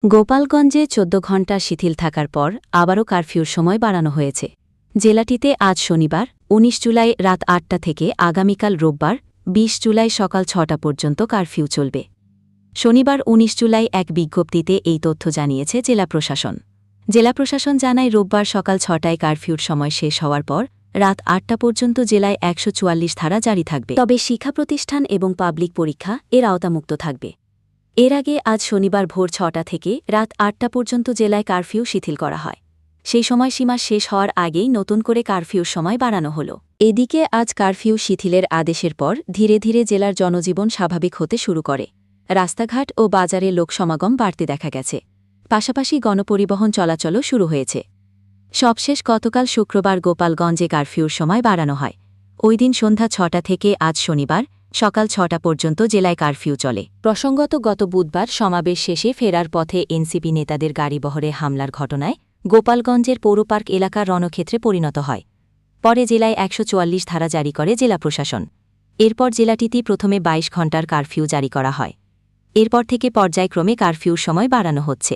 গোপালগঞ্জে ১৪ ঘণ্টা শিথিল থাকার পর আবারও কারফিউর সময় বাড়ানো হয়েছে। জেলাটিতে আজ শনিবার ১৯ জুলাই রাত ৮টা থেকে আগামীকাল রোববার ২০ জুলাই সকাল ৬টা পর্যন্ত কারফিউ চলবে। শনিবার ১৯ জুলাই এক বিজ্ঞপ্তিতে এই তথ্য জানিয়েছে জেলা প্রশাসন। জেলা প্রশাসন জানায় রোববার সকাল ৬টায় কারফিউর সময় শেষ হওয়ার পর রাত ৮টা পর্যন্ত জেলায় ১৪৪ ধারা জারি থাকবে, তবে শিক্ষা প্রতিষ্ঠান এবং পাবলিক পরীক্ষা এর আওতামুক্ত থাকবে। এর আগে আজ শনিবার ভোর ৬টা থেকে রাত ৮টা পর্যন্ত জেলায় কারফিউ শিথিল করা হয়। সেই সময়সীমা শেষ হওয়ার আগেই নতুন করে কারফিউর সময় বাড়ানো হল। এদিকে আজ কারফিউ শিথিলের আদেশের পর ধীরে ধীরে জেলার জনজীবন স্বাভাবিক হতে শুরু করে। রাস্তাঘাট ও বাজারে লোকসমাগম বাড়তে দেখা গেছে, পাশাপাশি গণপরিবহন চলাচলও শুরু হয়েছে। সবশেষ গতকাল শুক্রবার গোপালগঞ্জে কারফিউর সময় বাড়ানো হয়। ওই দিন সন্ধ্যা ৬টা থেকে আজ শনিবার সকাল ৬টা পর্যন্ত জেলায় কারফিউ চলে। প্রসঙ্গত গত বুধবার সমাবেশ শেষে ফেরার পথে এনসিপি নেতাদের গাড়িবহরে হামলার ঘটনায় গোপালগঞ্জের পৌরপার্ক এলাকার রণক্ষেত্রে পরিণত হয়। পরে জেলায় ১৪৪ ধারা জারি করে জেলা প্রশাসন। এরপর জেলাটিতে প্রথমে ২২ ঘণ্টার কারফিউ জারি করা হয়। এরপর থেকে পর্যায়ক্রমে কারফিউর সময় বাড়ানো হচ্ছে।